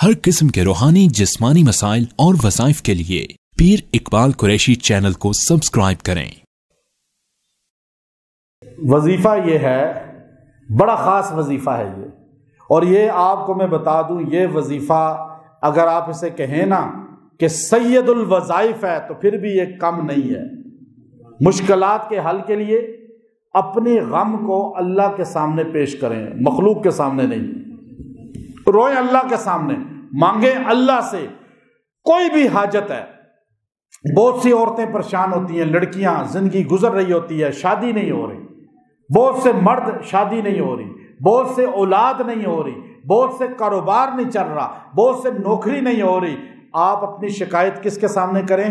ہر قسم کے روحانی جسمانی مسائل اور وظائف کے لیے پیر اقبال قریشی چینل کو سبسکرائب کریں۔ وظیفہ یہ ہے، بڑا خاص وظیفہ ہے یہ، اور یہ آپ کو میں بتا دوں، یہ وظیفہ اگر آپ اسے کہیں نا کہ سید الوظائف ہے تو پھر بھی یہ کم نہیں ہے۔ مشکلات کے حل کے لیے اپنے غم کو اللہ کے سامنے پیش کریں، مخلوق کے سامنے نہیں۔ روئیں اللہ کے سامنے، مانگیں اللہ سے کوئی بھی حاجت ہے۔ بہت سی عورتیں پریشان ہوتی ہیں، لڑکیاں زندگی گزر رہی ہوتی ہے، شادی نہیں ہو رہی، بہت سے مرد شادی نہیں ہو رہی، بہت سے اولاد نہیں ہو رہی، بہت سے کاروبار نہیں چل رہا، بہت سے نوکری نہیں ہو رہی۔ آپ اپنی شکایت کس کے سامنے کریں؟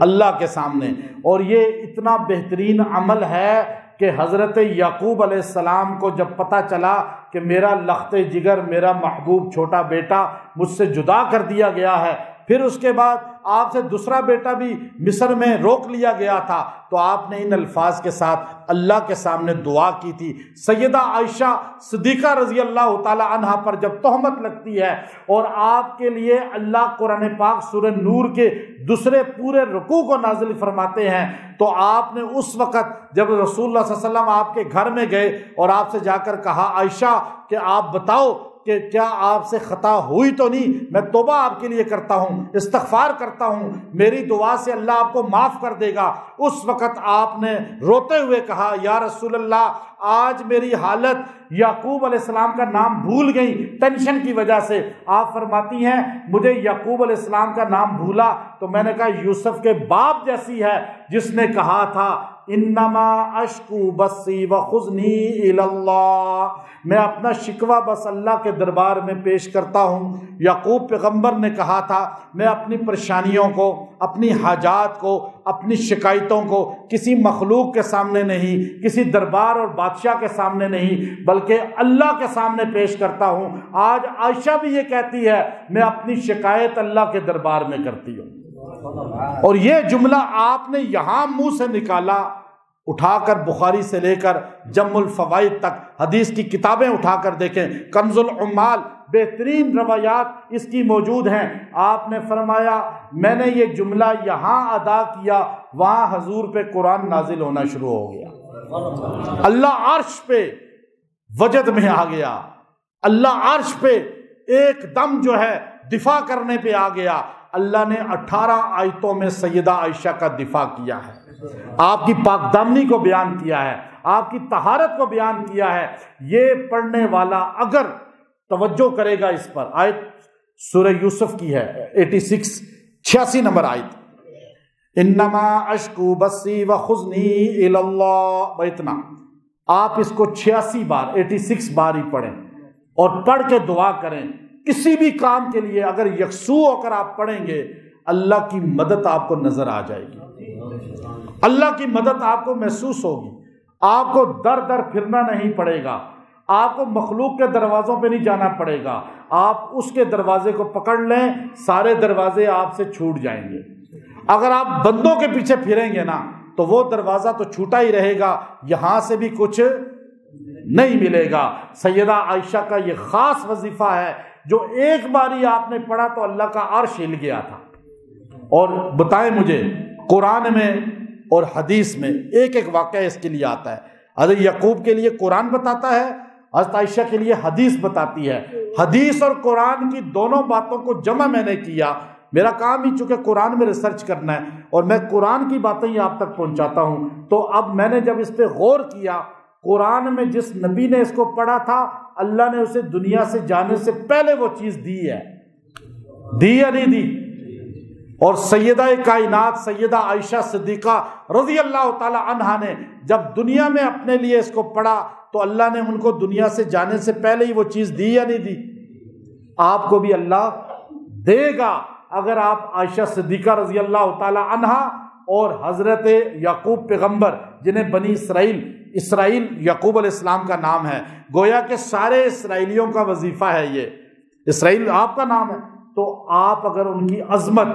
اللہ کے سامنے۔ اور یہ اتنا بہترین عمل ہے کہ حضرت یعقوب علیہ السلام کو جب پتہ چلا کہ میرا لخت جگر، میرا محبوب چھوٹا بیٹا مجھ سے جدا کر دیا گیا ہے، پھر اس کے بعد آپ سے دوسرا بیٹا بھی مصر میں روک لیا گیا تھا، تو آپ نے ان الفاظ کے ساتھ اللہ کے سامنے دعا کی تھی۔ سیدہ عائشہ صدیقہ رضی اللہ تعالی عنہا پر جب تہمت لگتی ہے اور آپ کے لیے اللہ قرآن پاک سورہ نور کے دوسرے پورے رکوع کو نازل فرماتے ہیں، تو آپ نے اس وقت جب رسول اللہ صلی اللہ علیہ وسلم آپ کے گھر میں گئے اور آپ سے جا کر کہا، عائشہ کہ آپ بتاؤ کہ کیا آپ سے خطا ہوئی تو نہیں؟ میں توبہ آپ کے لیے کرتا ہوں، استغفار کرتا ہوں، میری دعا سے اللہ آپ کو معاف کر دے گا۔ اس وقت آپ نے روتے ہوئے کہا، یا رسول اللہ، آج میری حالت یعقوب علیہ السلام کا نام بھول گئی ٹینشن کی وجہ سے۔ آپ فرماتی ہیں مجھے یعقوب علیہ السلام کا نام بھولا تو میں نے کہا یوسف کے باپ جیسی ہے جس نے کہا تھا انما اشکو بثی وحزنی الی اللہ، میں اپنا شکوہ بس اللہ کے دربار میں پیش کرتا ہوں۔ یعقوب پیغمبر نے کہا تھا میں اپنی پریشانیوں کو، اپنی حاجات کو، اپنی شکایتوں کو کسی مخلوق کے سامنے نہیں، کسی دربار اور بادشاہ کے سامنے نہیں، بلکہ اللہ کے سامنے پیش کرتا ہوں۔ آج عائشہ بھی یہ کہتی ہے میں اپنی شکایت اللہ کے دربار میں کرتی ہوں۔ اور یہ جملہ آپ نے یہاں منہ سے نکالا، اٹھا کر بخاری سے لے کر جم الفوائد تک حدیث کی کتابیں اٹھا کر دیکھیں، کنز العمال، بہترین روایات اس کی موجود ہیں۔ آپ نے فرمایا میں نے یہ جملہ یہاں ادا کیا، وہاں حضور پہ قرآن نازل ہونا شروع ہو گیا، اللہ عرش پہ وجد میں آ گیا، اللہ عرش پہ ایک دم جو ہے دفاع کرنے پہ آ گیا۔ اللہ نے 18 آیتوں میں سیدہ عائشہ کا دفاع کیا ہے، آپ کی پاک دامنی کو بیان کیا ہے، آپ کی طہارت کو بیان کیا ہے۔ یہ پڑھنے والا اگر توجہ کرے گا اس پر، آیت سورہ یوسف کی ہے 86 نمبر آیت، انما اشکو بثی وحزنی الی اللہ، اتنا آپ اس کو 86 بار ہی پڑھیں اور پڑھ کے دعا کریں۔ کسی بھی کام کے لیے اگر یکسو ہو کر آپ پڑھیں گے، اللہ کی مدد آپ کو نظر آ جائے گی، اللہ کی مدد آپ کو محسوس ہوگی، آپ کو در در پھرنا نہیں پڑے گا، آپ کو مخلوق کے دروازوں پہ نہیں جانا پڑے گا، آپ اس کے دروازے کو پکڑ لیں، سارے دروازے آپ سے چھوٹ جائیں گے۔ اگر آپ بندوں کے پیچھے پھریں گے نا تو وہ دروازہ تو چھوٹا ہی رہے گا، یہاں سے بھی کچھ نہیں ملے گا۔ سیدہ عائشہ کا یہ خاص وظیفہ ہے جو ایک باری آپ نے پڑھا تو اللہ کا عرش ہل گیا تھا۔ اور بتائیں مجھے قرآن میں اور حدیث میں ایک ایک واقعہ اس کے لیے آتا ہے۔ حضرت یعقوب کے لیے قرآن بتاتا ہے، حضرت عائشہ کے لیے حدیث بتاتی ہے۔ حدیث اور قرآن کی دونوں باتوں کو جمع میں نے کیا، میرا کام ہی چونکہ قرآن میں ریسرچ کرنا ہے اور میں قرآن کی باتیں ہی آپ تک پہنچاتا ہوں، تو اب میں نے جب اس پہ غور کیا، قرآن میں جس نبی نے اس کو پڑھا تھا اللہ نے اسے دنیا سے جانے سے پہلے وہ چیز دی ہے، دی یا نہیں دی؟ اور سیدہ کائنات سیدہ عائشہ صدیقہ رضی اللہ تعالی عنہا نے جب دنیا میں اپنے لیے اس کو پڑھا تو اللہ نے ان کو دنیا سے جانے سے پہلے ہی وہ چیز دی یا نہیں دی؟ آپ کو بھی اللہ دے گا اگر آپ عائشہ صدیقہ رضی اللہ تعالی عنہا اور حضرت یعقوب پیغمبر جنہیں بنی اسرائیل یعقوب علیہ السلام کا نام ہے، گویا کہ سارے اسرائیلیوں کا وظیفہ ہے، یہ اسرائیل آپ کا نام ہے، تو آپ اگر ان کی عظمت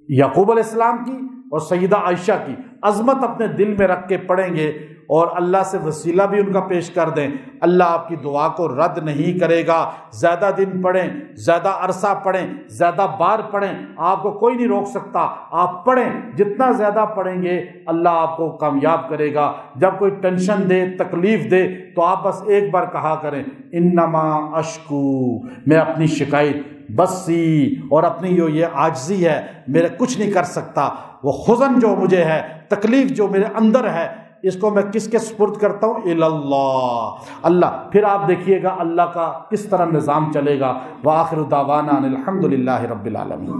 یعقوب علیہ السلام کی اور سیدہ عائشہ کی عظمت اپنے دل میں رکھ کے پڑھیں گے اور اللہ سے وسیلہ بھی ان کا پیش کر دیں، اللہ آپ کی دعا کو رد نہیں کرے گا۔ زیادہ دن پڑھیں، زیادہ عرصہ پڑھیں، زیادہ بار پڑھیں، آپ کو کوئی نہیں روک سکتا، آپ پڑھیں، جتنا زیادہ پڑھیں گے اللہ آپ کو کامیاب کرے گا۔ جب کوئی ٹینشن دے، تکلیف دے، تو آپ بس ایک بار کہا کریں انما اشکو، میں اپنی شکایت بسی اور اپنی یہ عاجزی ہے، میرے کچھ نہیں کر سکتا، وہ حزن جو مجھے ہے، تکلیف جو میرے اندر ہے، اس کو میں کس کے سپرد کرتا ہوں؟ اللہ، اللہ۔ پھر آپ دیکھیے گا اللہ کا کس طرح نظام چلے گا۔ وآخر دعوانا ان الحمد للہ رب العالمین۔